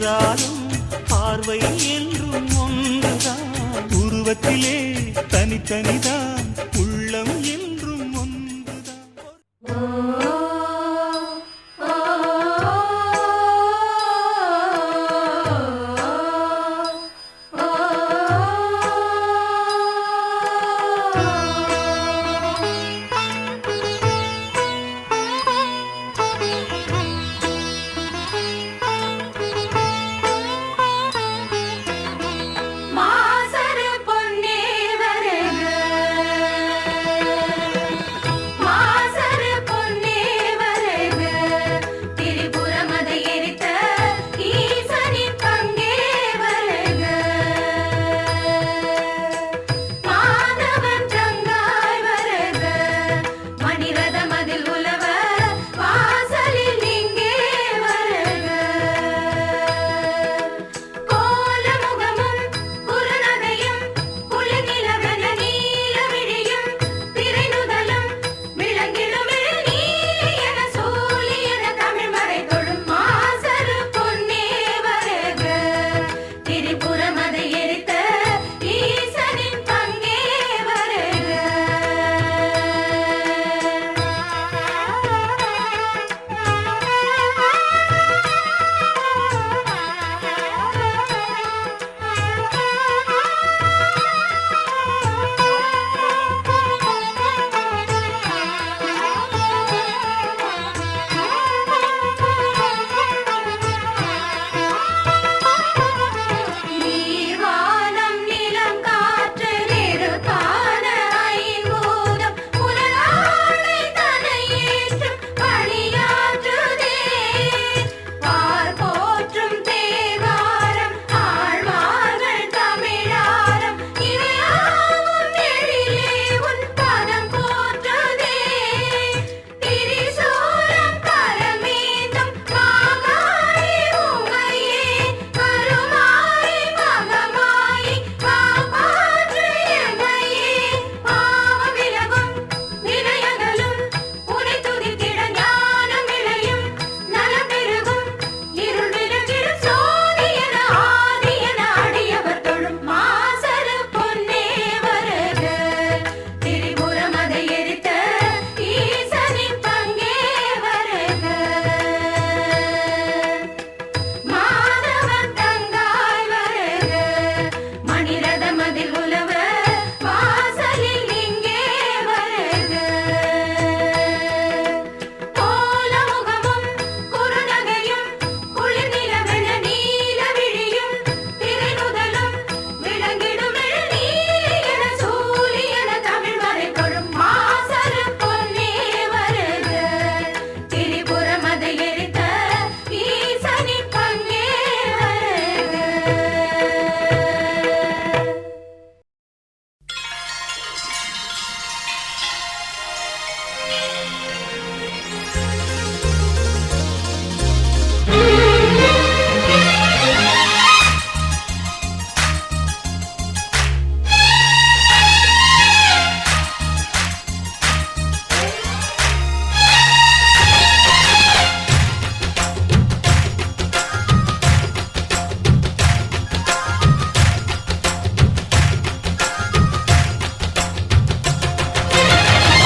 என்றாலும் பார்வை என்றும் ஒன்றுதான். உருவத்திலே தனித்தனிதான், உள்ளம் என்றும் ஒன்றுதான்.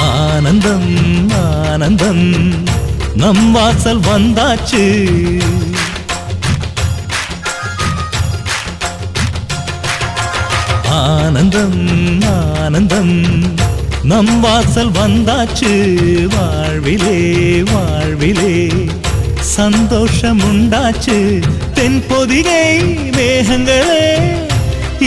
ஆனந்தம் ஆனந்தம் நம் வாசல் வந்தாச்சு. ஆனந்தம் ஆனந்தம் நம் வாசல் வந்தாச்சு. வாழ்விலே வாழ்விலே சந்தோஷம் உண்டாச்சு. தென் பொதிகை மேகங்களே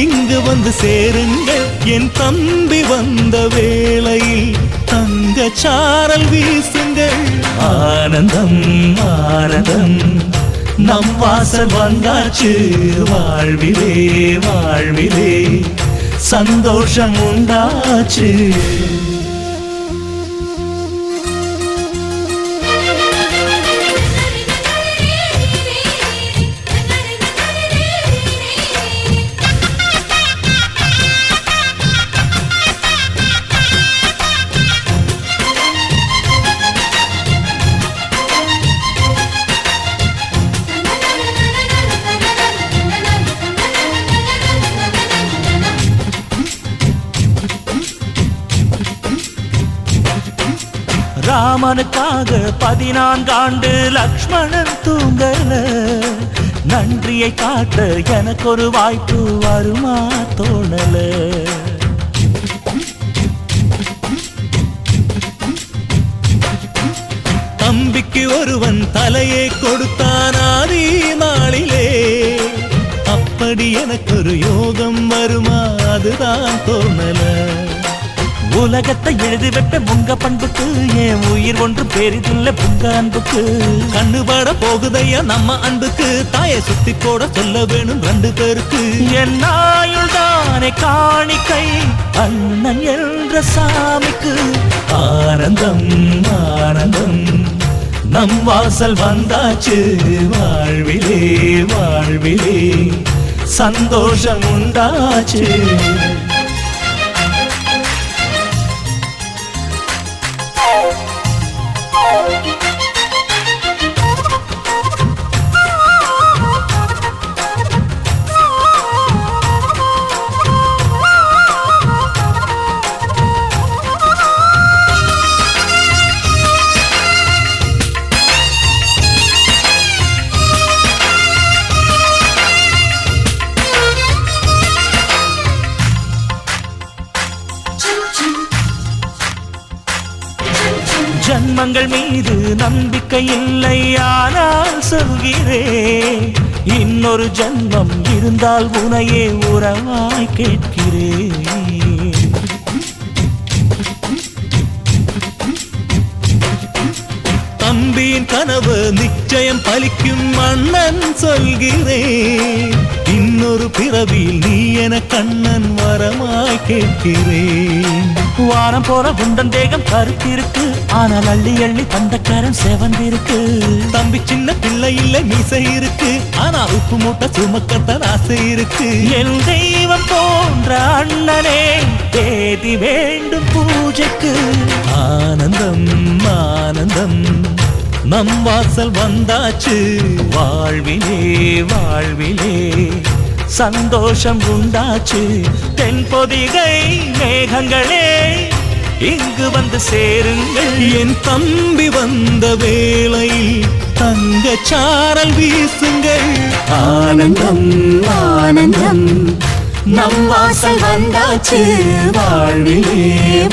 இங்கு வந்து சேருங்கள். என் தம்பி வந்த வேளையில் தங்க சாரல் வீசுங்கள். ஆனந்தம் ஆனந்தம் நம் வாசல் வந்தாச்சு. வாழ்விலே வாழ்விலே சந்தோஷம் உண்டாச்சு. ராமனுக்காக 14 ஆண்டு லக்ஷ்மணன் தூங்கல. நன்றியை காட்ட எனக்கு ஒரு வாய்ப்பு வருமா தோணல. தம்பிக்கு ஒருவன் தலையை கொடுத்தான் ஆதி நாளிலே. அப்படி எனக்கு ஒரு யோகம் வருமா அதுதான் தோணல. உலகத்தை எழுதி வைப்ப உங்க பண்புக்கு, என் உயிர் ஒன்று பெரிதில்லை உங்க அன்புக்கு. கண்ணுபட போகுதையா நம்ம அன்புக்கு, தாயை சுத்தி போட சொல்ல வேணும் 2 பேருக்கு. என் ஆயுள் தானே காணிக்கை அண்ணன் என்ற சாமிக்கு. ஆனந்தம் ஆனந்தம் நம் வாசல் வந்தாச்சு, வாழ்விலே வாழ்விலே சந்தோஷம் உண்டாச்சு. ஜன்மங்கள் மீது நம்பிக்கை இல்லை, ஆனால் சொல்கிறேன் இன்னொரு ஜன்மம் இருந்தால் உனையே உறவாய் கேட்கிறேன். தம்பியின் கனவு நிச்சயம் பலிக்கும் அண்ணன் சொல்கிறேன். இன்னொரு பிறவியில் நீ என கண்ணன் வரமாய் கேட்கிறேன். வாரம் போற குண்டன் தேகம் கருத்திருக்கு, ஆனால் அள்ளி அள்ளி தந்தக்காரன் செவந்திருக்கு. தம்பி சின்ன பிள்ளை இல்லை மீசை இருக்கு, ஆனா உப்பு மூட்டை சுமக்கத்தான் ஆசை இருக்கு. என் தெய்வம் போன்ற அண்ணனே தேதி வேண்டும் பூஜைக்கு. ஆனந்தம் ஆனந்தம் நம் வாசல் வந்தாச்சு, வாழ்விலே வாழ்விலே சந்தோஷம் உண்டாச்சு. தென்பொதிகை மேகங்களே இங்கு வந்து சேருங்கள். என் தம்பி வந்த வேளையில் தங்கச்சாரல் வீசுங்கள். ஆனந்தம் ஆனந்தம் நம் வாசல் வந்தாச்சு, வாழ்விலே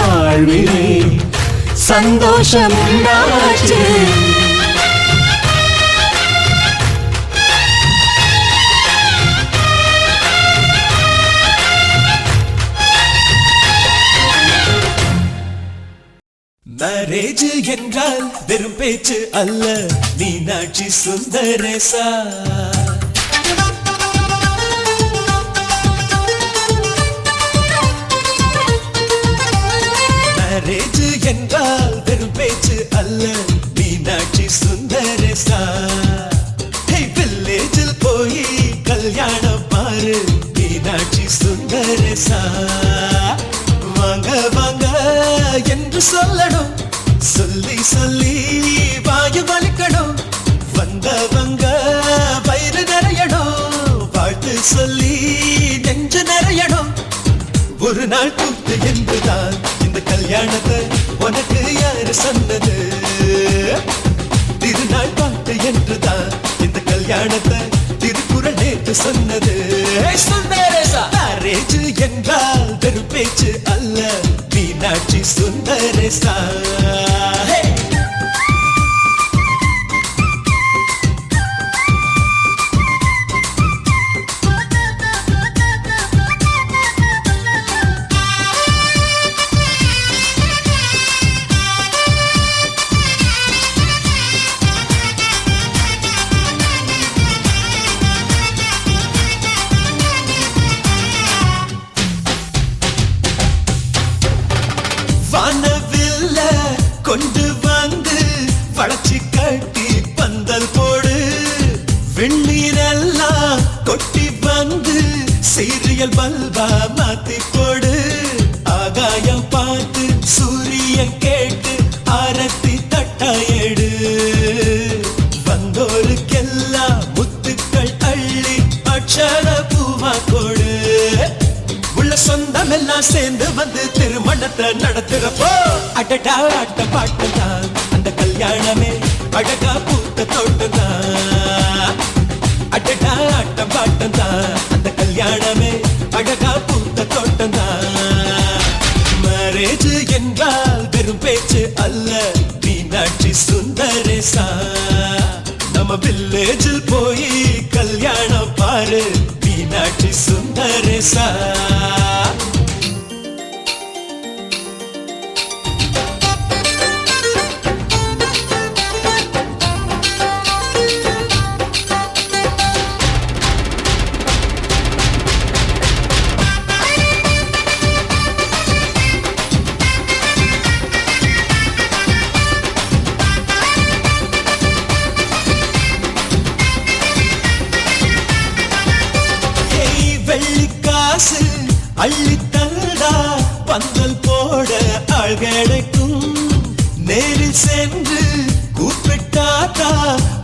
வாழ்விலே சந்தோஷம் உண்டாச்சு. மேரேஜ் என்றால் வெறும் பேச்சு அல்ல, மீனாட்சி சுந்தரேசா. மேரேஜ் என்றால் வெறும் பேச்சு அல்ல, மீனாட்சி சுந்தரேசா. வில்லேஜில் போய் கல்யாணம் பாரு, மீனாட்சி சுந்தரேசா. வாங்க வாங்க என்று சொல்லணும், சொல்லி சொல்லி வாயு வலிக்கணும். வந்தவங்க வயிறு நிறையணும், வாழ்த்து சொல்லி நெஞ்சு நிறையணும். ஒரு நாள் கூத்து என்றுதான் இந்த கல்யாணத்தை உனக்கு யாரு சொன்னது? திருநாள் பாட்டு என்றுதான் இந்த கல்யாணத்தை திருக்குறள் நேற்று சொன்னது. மேரேஜ் என்றால் வெறும் பேச்சு அல்ல, மீனாட்சி சுந்தரேசா. வானவில்ல கொண்டு வந்து வளர்ச்சி கட்டி பந்தல் போடு. வெண்ணீரெல்லாம் கொட்டி வந்து சீரியல் பல்பா மாத்தி போடு. ஆகாயம் பார்த்து சூரியன் கேட்டு ஆரத்தி தட்டாயடு. வந்தோருக்கெல்லாம் முத்துக்கள் அள்ளி அட்சர பூவா கொடு. சொந்தமெல்லாம் சேர்ந்து வந்து திருமணத்தை நடத்துறப்போ அடடா அட்ட பாட்டுதான் கல்யாணமே அழகா பூத்த தோட்டம் தான். அடடா ஆட்டம் பாட்டம் தான், அந்த கல்யாணமே அழகா பூத்த தோட்டம் தான். மேரேஜ் என்றால் வெறும் பேச்சு அல்ல, மீனாட்சி சுந்தரேசா. நம்ம வில்லேஜில் போய் கல்யாணம் பாரு, மீனாட்சி சுந்தரேசா. வெள்ளிக்காசு அள்ளி தந்தா பந்தல் போட ஆள் கிடைக்கும். நேரில் சென்று கூப்பிட்டாத்தா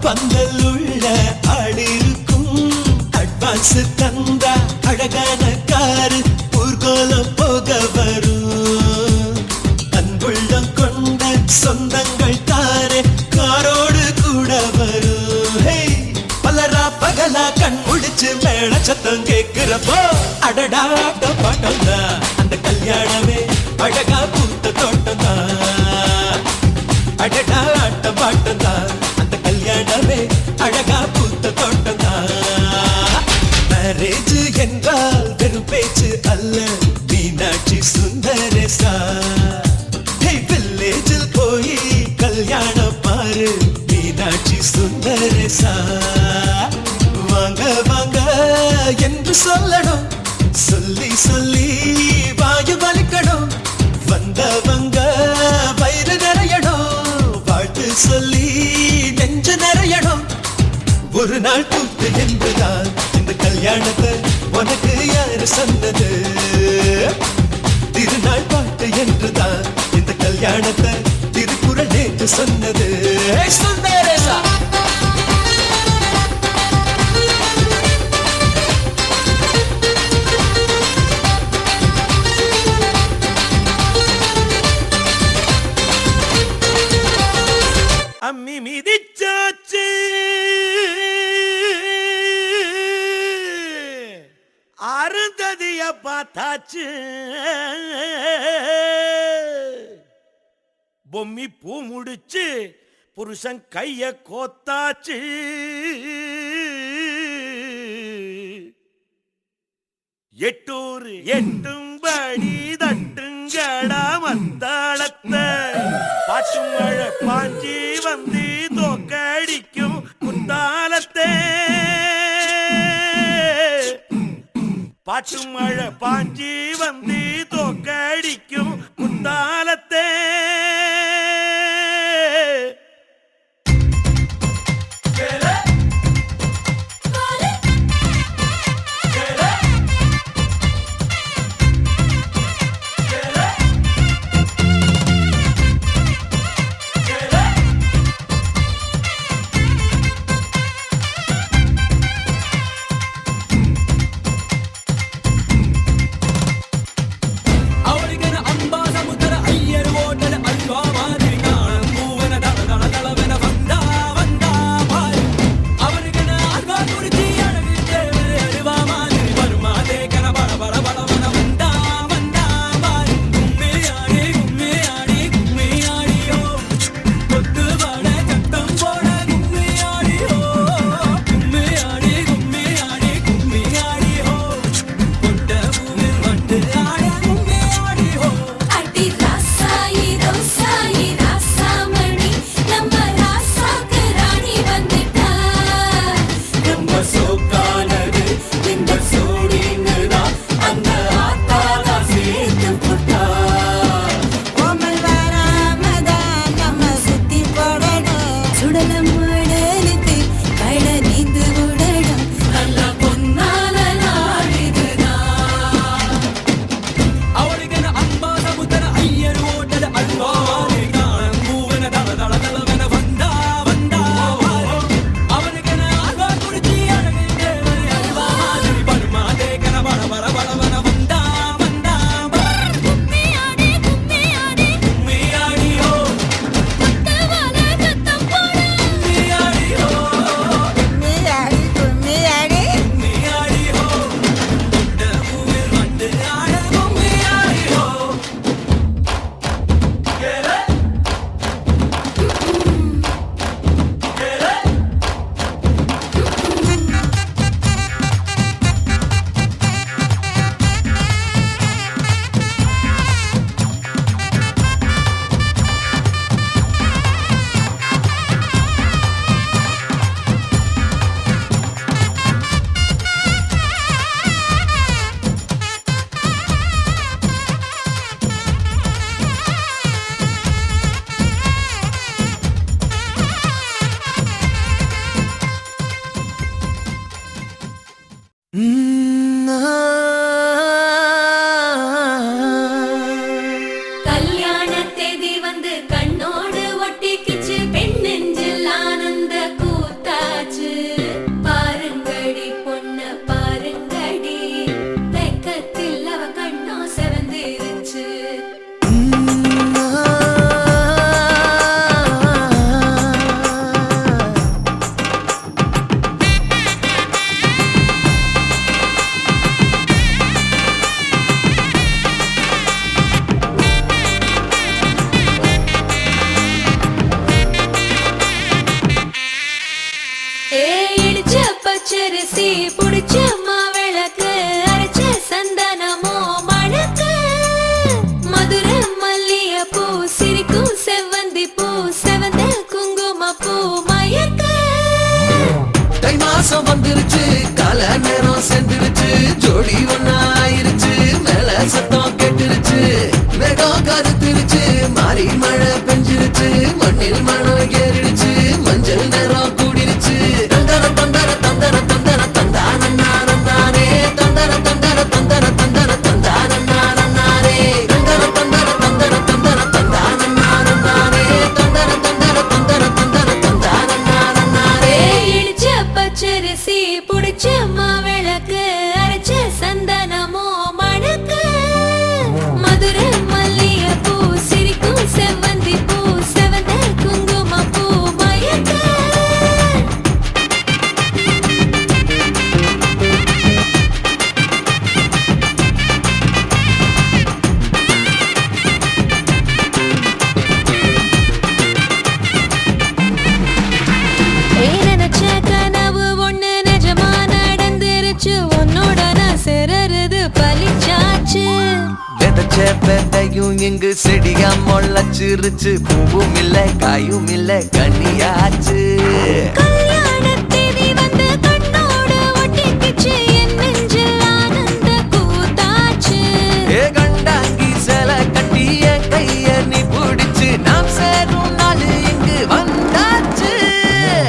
பந்தல் உள்ள ஆள் இருக்கும். அட்வான்ஸ் தந்தா அழகான காரு ஊர்கோலம் போக வரும். அன்புள்ளம் கொண்ட சொந்தங்கள் தாரே காரோடு கூட வரும். பலரா பகலா கண் முடிச்சு மேல சத்தம் கேக்குறப்போ அடடா பாட்டம் தான், அந்த கல்யாணமே அழகா பூத்த தோட்டம் தான். அடடா ஆட்டம் பாட்டம் தான், அந்த கல்யாணமே அழகா பூத்த தோட்டம் தான். மேரேஜ் என்றால் வெறும் பேச்சு அல்ல, மீனாட்சி சுந்தரேசா. வில்லேஜில் போய் கல்யாணம் பாரு, மீனாட்சி சுந்தரேசா. வாங்க வாங்க என்று சொல்லணும், சொல்லி சொல்லி வாயு வலிக்கணும். வந்தவங்க வயிறு நிறையணும், வாழ்த்து சொல்லி நெஞ்சு நிறையணும். ஒரு நாள் கூத்து என்றுதான் இந்த கல்யாணத்தை உனக்கு யாரு சொன்னது? திருநாள் பாட்டு என்றுதான் இந்த கல்யாணத்தை திருக்குறள் நேற்று சொன்னது. சுந்தரேசா அம்மி மிதிச்சாச்சு, அருந்ததிய பார்த்தாச்சு. பொம்மி பூ முடிச்சு புருஷன் கைய கோத்தாச்சு. எட்டூர் எட்டும்படி தட்டுங்கடா மத்தாளத்தை. பாட்டு மழை பாஞ்சி வந்து தோக்கடிக்கும் குத்தாலத்தை. பாட்டு மழை பாஞ்சி வந்து தோக்கடிக்கும் குத்தாலத்தை. அவರಿಗೆ ಅಂಬಾ ಸಮುದ್ರ ಅಯ್ಯರ್ ಹೋಟೆಲ್ ಅಲ್ವಾ கல்யாண தேதி வந்து கண்ணோடு ஒட்டிக்கிச்சு பெண் நெஞ்சில் ஆனந்த கூத்தாச்சு பாருங்கடி பொண்ண பாருங்கடி வெக்கத்தில் அவ கண்ணோ செவந்திருச்சு இடிச்ச பச்சரிசி புடிச்ச மாவிளக்கு அரைச்ச சந்தனமோ மணக்கு மதுரை மல்லிய பூ சிரிக்கும் செவ்வந்தி பூ செவந்த குங்கும பூ மயக்க தை மாசம் வந்துருச்சு கால நேரம் சென்றுருச்சு ஜோடி ஒன்னாயிருச்சு மேல சத்தம் கேட்டுருச்சு மேகம் கருத்துருச்சு மாறி மழை பெஞ்சிருச்சு மண்ணில் மணம் ஏறிடுச்சு மஞ்சள் நேரம் கூடிருச்சு தந்தர தந்தர தந்தர தந்தர தந்தானே தந்தர தந்தர தந்தர தந்தர தந்தானே தந்தர தந்தர தந்தர தந்தர தந்தானே தந்தர தந்தர தந்தர தந்தர தந்தானே இடிச்ச பச்சரிசி புடிச்ச மாவிளக்கு அரைச்ச சந்தனமோ மணக்கு மதுரை மல்லிய பூ சிரிக்கும் செவ்வந்தி பூ செவந்த குங்கும பூ மயக்க நினைச்ச கனவு ஒண்ணு நிஜமா நடந்துருச்சு உன்னோட நான் சிறருது பலிச்சாச்சு விதைச்ச விதையும் இங்கு செடியா முளைச்சிருச்சு பூவும் இல்ல காயும் இல்ல கனியாச்சு கல்யாண தேதி வந்து கண்ணோடு ஒட்டிக்கிச்சு என் நெஞ்சில் ஆனந்த கூத்தாச்சு ஏ கண்டாங்கி சில கட்டி என் கைய நீ பிடிச்சு நாம் சேரும் நாள் இங்கு வந்தாச்சு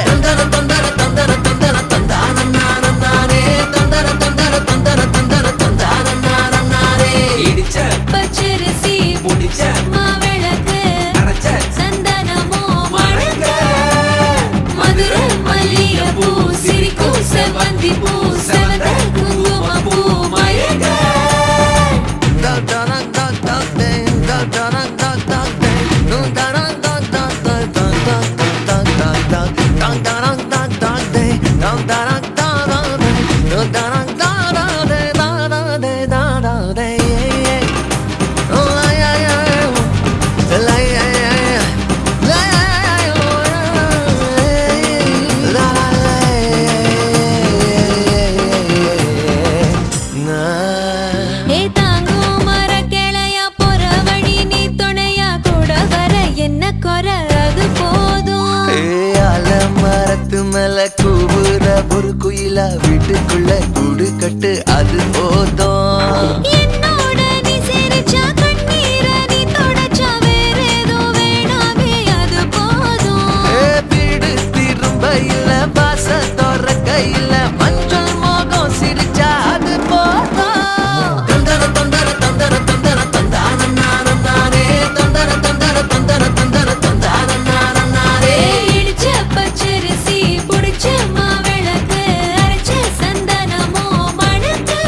தந்தர தந்தர தந்தர தந்தர தந்தானே தந்தர தந்தர தந்தர தந்தர தந்தானே இடிச்ச பச்சரிசி முடிச்ச மாவிளக்கு அரைச்ச சந்தனமோ மணக்க மதுரை மல்லிய பூ சிரிக்கும் செவ்வந்தி பூ செவந்த குங்கும பூ மயக்க ஏ தாங்கும் மர கிளையா போற வழி நீ துணையா கூட வர என்ன குறை அது போதும் மரத்து மேல கூவுற ஒரு குயிலா வீட்டுக்குள்ள கூடு கட்டு அது போதும் என்னோட நீ சிரிச்சா கண்ணீர நீ தொடச்சா வேற ஏதோ வேணாமே அது போதும் வீடு திரும்ப இல்ல பாச தோற கையில மஞ்சள் மோகம் சிரிச்சா அது போதும் தந்தர தந்தர தந்தர தந்தர தந்தானே தந்தர தந்தர தந்தர தந்தர தந்தானே இடிச்ச பச்சரிசி புடிச்ச மாவிளக்கு அரைச்ச சந்தனமோ மணக்கு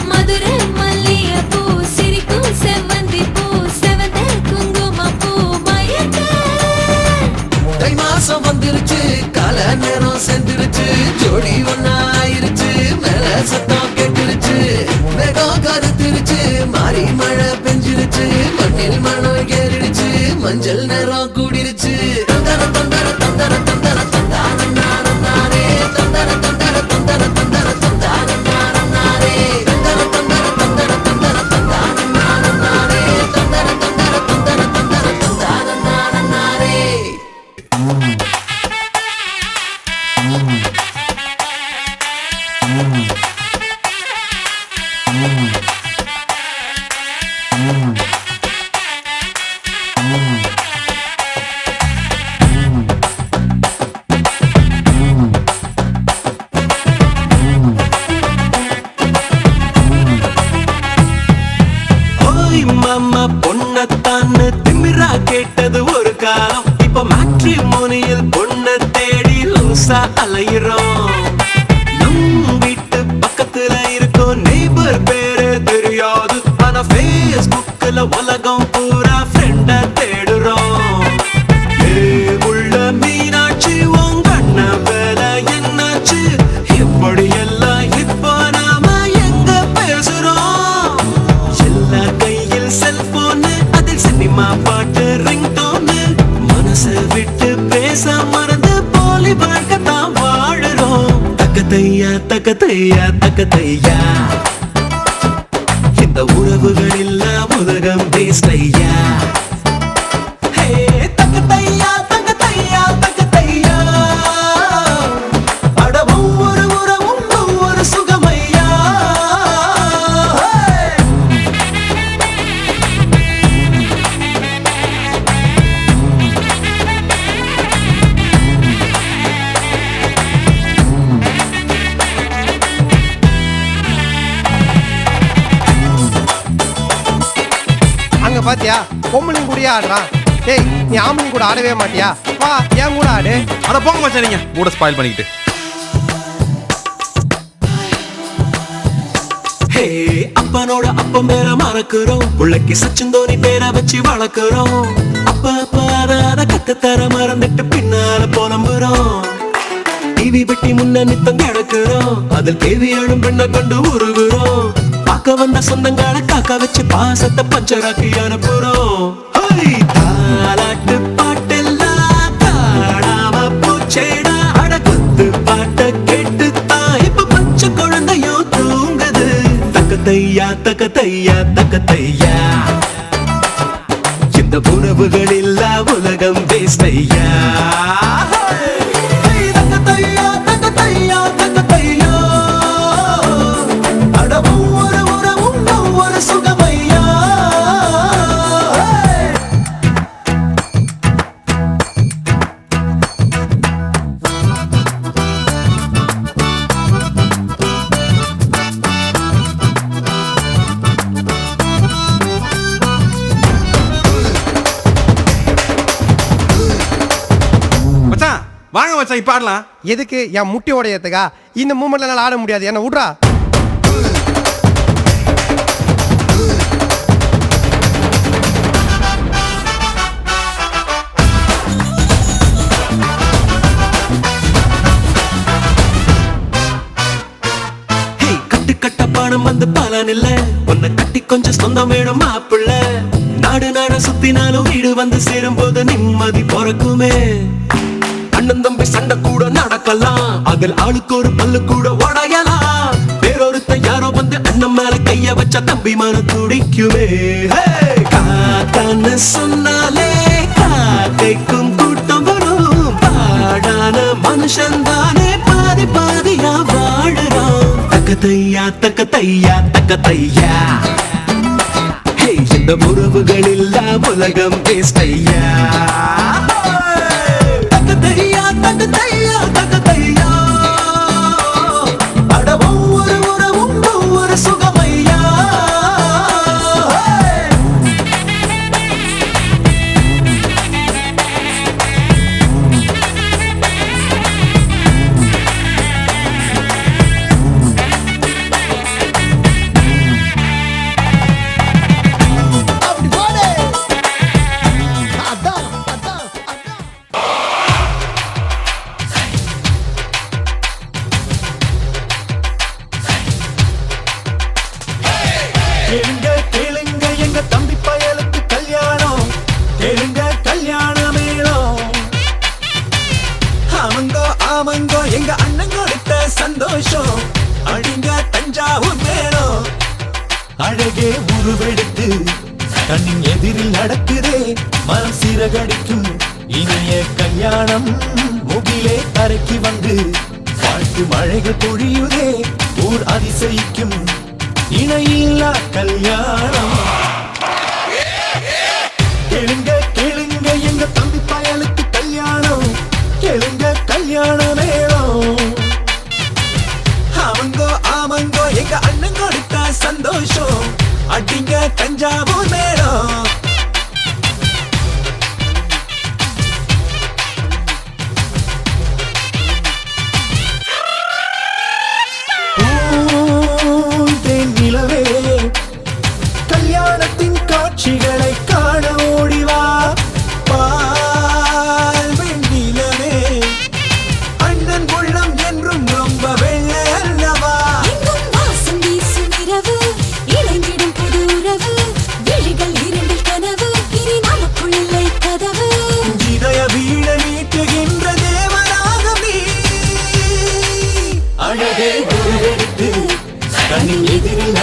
மதுரை மல்லிய பூ சிரிக்கும் செவ்வந்தி பூ செவந்த குங்கும பூ மயக்க தை மாசம் வந்துருச்சு கால நேரம் சென்றுருச்சு ஜோடி ஒன்னாயிருச்சு மேல சத்தம் கேட்டுருச்சு மேகம் கருத்துருச்சு மாறி மழை பெஞ்சிருச்சு மண்ணில் மணம் ஏறிடுச்சு மஞ்சள் நேரம் கூடிருச்சு தந்தர தந்தர தந்தர தந்தர தந்தானே தந்தர தந்தர தந்தர தந்தர தந்தானே தந்தர தந்தர தந்தர தந்தர தந்தானே தந்தர தந்தர தந்தர தந்தர தந்தானே ஃபுல்லா அலையிறோம். நம் வீட்டு பக்கத்துல இருக்கும் நெய்பர் பேரு தெரியாது, ஆனா Facebookல உலகம் பூரா ஃப்ரெண்ட தேடுறோம். உள்ள மீனாட்சி உங்க அண்ணன் வேலை என்னாச்சு, எப்படி எல்லாம் இப்ப நாம எங்க பேசுறோம்? எல்லா கையில் செல்போனு, அதில் சினிமா பாட்டு ரிங்டோனு, மனசு விட்டு பேச மறந்து போலி வாழ்க்கத்தான் வாழுறோம். தக்கத்தையா தக்கத்தையா தக்கத்தையா, இந்த உறவுகள் இல்ல உலகம் வேஸ்ட் ஐயா. தக்கத்தையா தக்கத்தையா தக்கத்தையா, அட ஒவ்வொரு உறவும் ஒவ்வொரு சுகமையா. அங்க பாத்தியா பொம்பளையும் கூடயே ஆடுறான். டேய் நீ ஆம்பளையும் கூட ஆடவே மாட்டியா? வா ஏன் கூட ஆடு. அட போங்க மச்சான், நீங்க கூட ஸ்பாயில் பண்ணிக்கிட்டு. அப்பனோட அப்பம் பேர மறக்கிறோம், புள்ளைக்கு சச்சின் தோனி பேரை வச்சு வளர்க்கிறோம். அப்ப அத கத்துத்தர மறந்துட்டு பின்னால புலம்புறோம். டிவி பெட்டி முன்ன நித்தம் கிடக்குறோம், அதில் கேள்வி எழும் பெண்ணை கண்டு உருகுறோம். பார்க்க வந்த சொந்தங்களை காக்க வச்சு பாசத்தை பஞ்சராக்கி அனுப்புறோம். தாலாட்டு பாட்டெல்லாம் காணாம பூச்சேடா, அட குத்து பாட்ட கேட்டுத்தான் இப்ப பச்சை குழந்தையும் தூங்குது. தக்கத்தையா தக்கத்தையா தக்கத்தையா, இந்த உறவுகள் இல்ல உலகம் வேஸ்ட் ஐயா. தக்கத்தையா தக்கத்தையா தக்கத்தையா, அட ஒவ்வொரு உறவும் ஒவ்வொரு சுகமையா. மச்சான் வாங்க மச்சான், இப்ப ஆடலாம். எதுக்கு? என் முட்டி உடையத்துக்கா? இந்த மூமெண்ட்ல என்னால ஆட முடியாது, என்ன விட்றா. கட்டு கட்ட பானம் வந்து பலன் இல்ல, உன்னை கட்டி கொஞ்சம் சொந்தம் வேணும் மாப்பிள்ள. நாடு நாட சுத்தினாலும் வீடு வந்து சேரும் போது நிம்மதி பிறக்குமே. அண்ணன் தம்பி சண்டை கூட நடக்கலாம், அதில் ஆளுக்கு ஒரு பல்லு கூட உடையலாம். வேறொருத்த யாரோ வந்து அண்ணன் மேல கைய வச்ச தம்பி மன துடிக்குமே. காக்கான்னு சொன்னாலே காக்கைக்கும் கூட்டம் வரும், பாடான மனுஷன் தானே பாதி பாதியா வாழுறான். தக்கத்தையா தக்கத்தையா தக்கத்தையா, இந்த உறவுகள் இல்ல உலகம் வேஸ்ட் ஐயா. தக்கத்தையா தக்கத்தையா தக்கத்தையா, அட ஒவ்வொரு உறவும் ஒவ்வொரு சுகமையா. கேளுங்க கேளுங்க எங்க தம்பி பயலுக்கு கல்யாணம், கேளுங்க கல்யாண மேளம். ஆமங்கோ ஆமங்கோ எங்க அண்ணன் கொடுத்த சந்தோஷம், அடிங்க தஞ்சாவூர் மேளம். அழகே உருவெடுத்து கண்ணின் எதிரில் நடக்குதே, மனம் சிறகடிக்கும் இனிய கல்யாணம். முகிலே தரைக்கு வந்து வாழ்த்து மழைகள் பொழியுதே, ஊர் அதிசயிக்கும் இணையில்லா கல்யாணம். கேளுங்க கேளுங்க எங்க தம்பி பயலுக்கு கல்யாணம், கேளுங்க கல்யாண மேளம். ஆமங்கோ ஆமங்கோ எங்க அண்ணன் கொடுத்த சந்தோஷம், அடிங்க தஞ்சாவூர் மேளம்.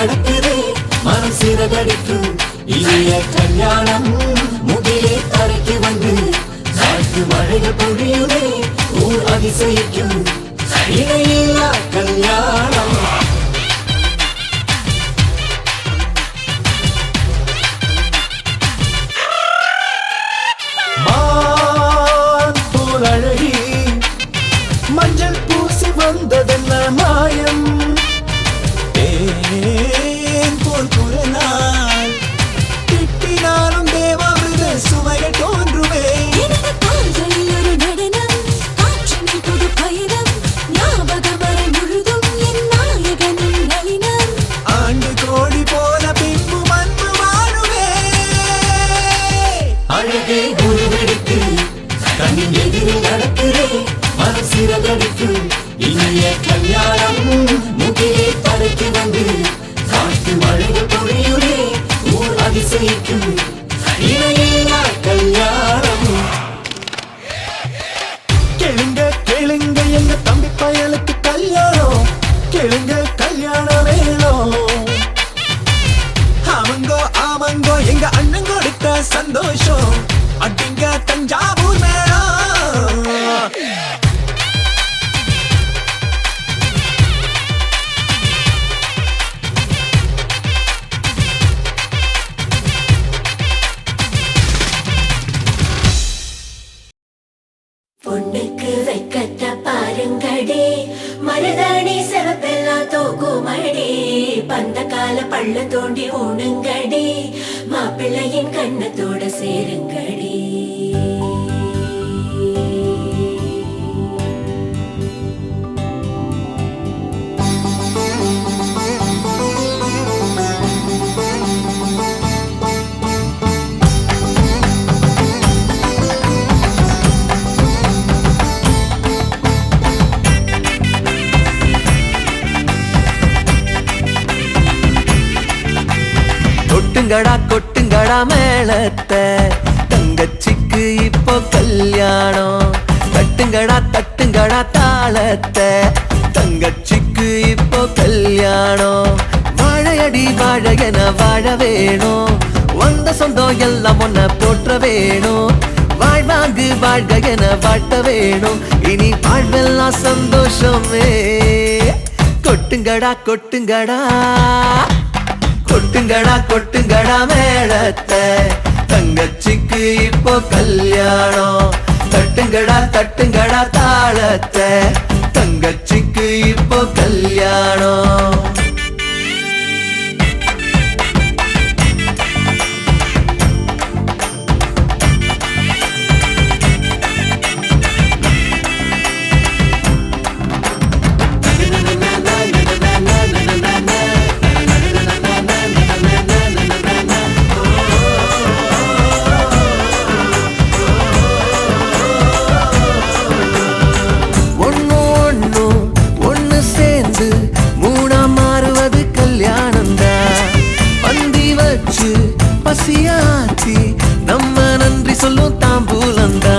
நடக்குதே மனம் சிறகடிக்கும் இனிய கல்யாணம் முகிலே தரைக்கு வந்து காற்று மழைகள் பொழியுதே ஊர் அதிசயிக்கும் இணையில்லா கல்யாணம் மான் போல் அழகி மஞ்சள் பூசி வந்ததென்ன மாயம் தேன் போல் குரலால் திட்டினாலும் தேவாமிருத சுவைகள் தோன்றுமே எனது கால்களில் ஒரு நடனம் காற்றினில் புது பயணம் ஞாபகம் வரை முழுதும் என் நாயகனின் நளினம் ஆண்டு கோடி போல பின்பு மண்ணு வாழுமே அழகே உருவெடுத்து கண்ணின் எதிரில் நடக்குதே மனம் சிறகடிக்கும் இனிய கல்யாணம் முகிலே தரைக்கு வந்து காற்று மழைகள் பொழியுதே ஊர் அதிசயிக்கும் இணையில்லா கல்யாணம் கேளுங்க கேளுங்க எங்க தம்பி பயலுக்கு கல்யாணம் கேளுங்க கல்யாணம் வேணும் ஆமங்கோ ஆமங்கோ எங்க அண்ணன் கொடுத்த சந்தோஷம் அடிங்க தஞ்சாவூர் மேளம் பொண்ணுக்கு வைக்கத்த பாருங்கடி மருதாணி சிவப்பெல்லாம் தூக்குமடி பந்த கால பள்ள தோண்டி ஊனுங்கடி மாப்பிள்ளையின் கண்ணத்தோட சேருங்கடி கொட்டுங்கடா கொட்டுங்கடா மேளத்தை தங்கச்சிக்கு இப்போ கல்யாணம் தட்டுங்கடா தட்டுங்கடா தாளத்தை தங்கச்சிக்கு இப்போ கல்யாணம் வாழையடி வாழையன வாழ வேணும் வந்த சொந்தம் எல்லாம் ஒன்ன போற்ற வேணும் வாழ்வாங்கு வாழ்க என வாழ்த்த வேணும் இனி வாழ்வெல்லாம் சந்தோஷமே கொட்டுங்கடா கொட்டுங்கடா கொட்டுங்கடா கொட்டுங்கடா மேளத்தை தங்கச்சிக்கு இப்போ கல்யாணம் தட்டுங்கடா தட்டுங்கடா தாளத்தை தங்கச்சிக்கு இப்போ கல்யாணம் பசியாச்சி நம்ம நன்றி சொல்லும் தாம்பூலந்தா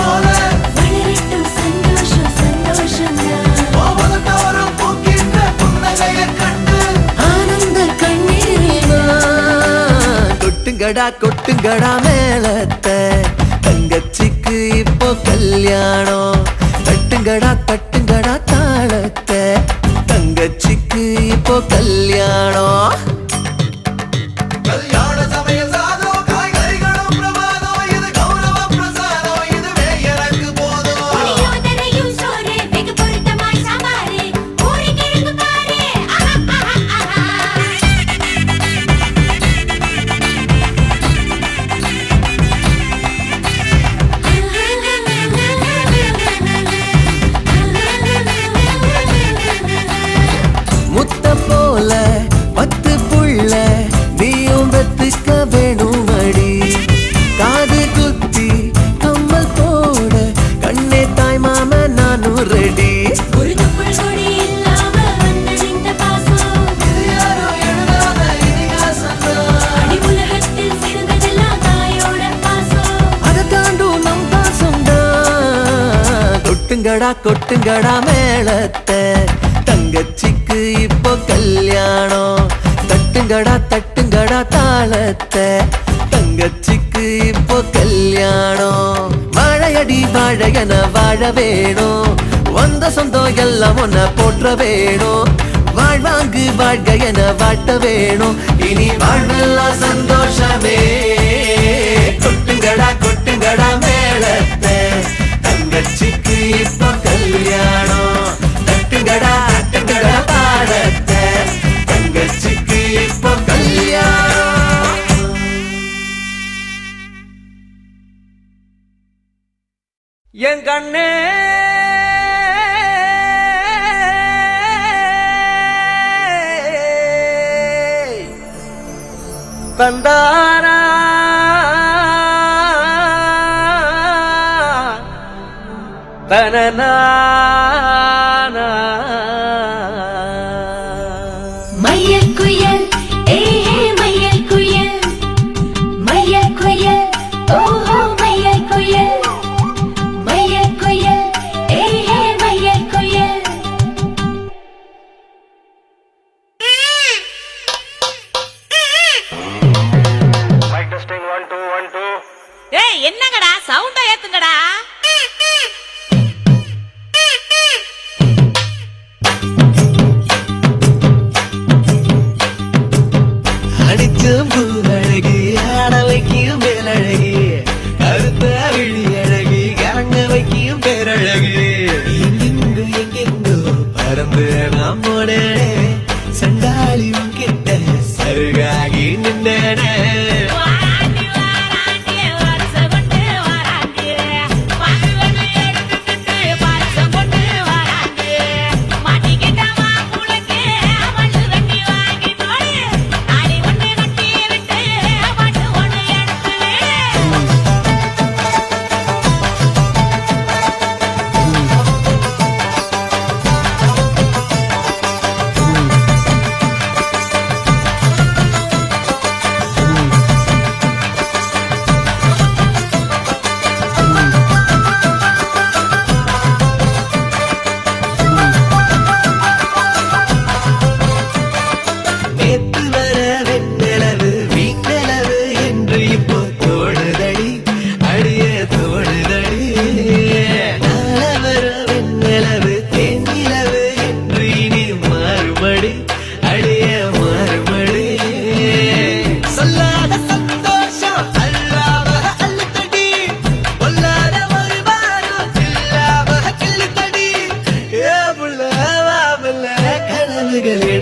வளரட்டும் சந்தோஷம் சந்தோஷம் ஆனந்த கண்ணீரில் கொட்டுங்கடா கொட்டுங்கடா மேளத்தை தங்கச்சிக்கு இப்போ கல்யாணம் தட்டுங்கடா தட்டுங்கடா தாளத்தை தங்கச்சிக்கு இப்போ கல்யாணம் கல்யாண சமயம் சாதோ காய்கறிகளும் பிரமாதம் இது கௌரவ பிரசாதம் இதுவே எனக்கு போதும் புளியோதரையும் சோறு வெகு பொருத்தமாய் சாம்பாரு பூரி கிழங்கு பாரு முத்த போல 10 புள்ள நீயும் வெத்துக்க வேணும் அடி காது குத்தி கம்மல் போட கண்ணே தாய் மாம நானும் ரெடி ஒரு துப்புள் கொடி இல்லாம வந்தது இந்த பாசம் அடி உலகத்தில் சிறந்ததெல்லாம் தாயோட பாசம் அதை தாண்டும் நம் பாசம் தான் கொட்டுங்கடா கொட்டுங்கடா மேளத்தை தங்கச்சி இப்போ கல்யாணம். தட்டுங்கடா தட்டுங்கடா தாளத்தை, தங்கச்சிக்கு இப்போ கல்யாணம். வாழையடி வாழையன வாழ வேணும், வந்த சொந்தம் எல்லாம் ஒன்ன போற்ற வேணும். வாழ்வாங்கு வாழ்க என வாட்ட வேணும், இனி வாழ்வெல்லாம் சந்தோஷமே. கொட்டுங்கடா கொட்டுங்கடா மேளத்தை, தங்கச்சிக்கு இப்போ கல்யாணம். தட்டுங்கடா தட்டுங்கடா தாளத்தை, தங்கச்சிக்கு இப்போ கல்யாணம். என் கண்ணே தந்தாரா தனனா மையல் குயில் ஏ மையல் குயில், மையல் குயில் ஓஹோ மையல் குயில், மையல் குயில் ஏ மையல் குயில். ஏய் என்னங்கடா சவுண்ட ஏத்துங்கடா. அடிச்சும் பூரழகி ஆட வைக்கும் மேலழகி, கருத்த விழி அழகி கரங்க வைக்கும் பேரழகி. எங்கெங்கு எங்கெங்கோ பறந்து நாம் போனேனே, சண்டாளி கிட்ட சருகாகி நின்றேனே. வாராண்டி வாராண்டி வருஷம் கொண்டு வாராண்டி, பகவனை எடுத்துக்கிட்டு பரிசம் கொண்டு வாராண்டி. மாட்டிக்கிட்ட மாப்புளுக்கு மண்ணு வெட்டி வாங்கி போடு, நாடி ஒண்ணு கட்டி விட்டு மண்ணு ஒண்ணு எடுத்து விடு. நேத்து வர வெண்ணிலவு வீட்டளவு என்று இப்போ தோணுதடி, அடிய தோணுதடி. நாள வர வெண்ணிலவு தேனிலவு என்று இனி மாறுபடி, அடிய மாறுபடி. சொல்லாத சந்தோஷம் அல்லாம அள்ளுத்தடி, பொல்லாத ஒரு வாரம் இல்லாம கிள்ளுத்தடி. ஏ புள்ள வா புள்ள கனவுகளே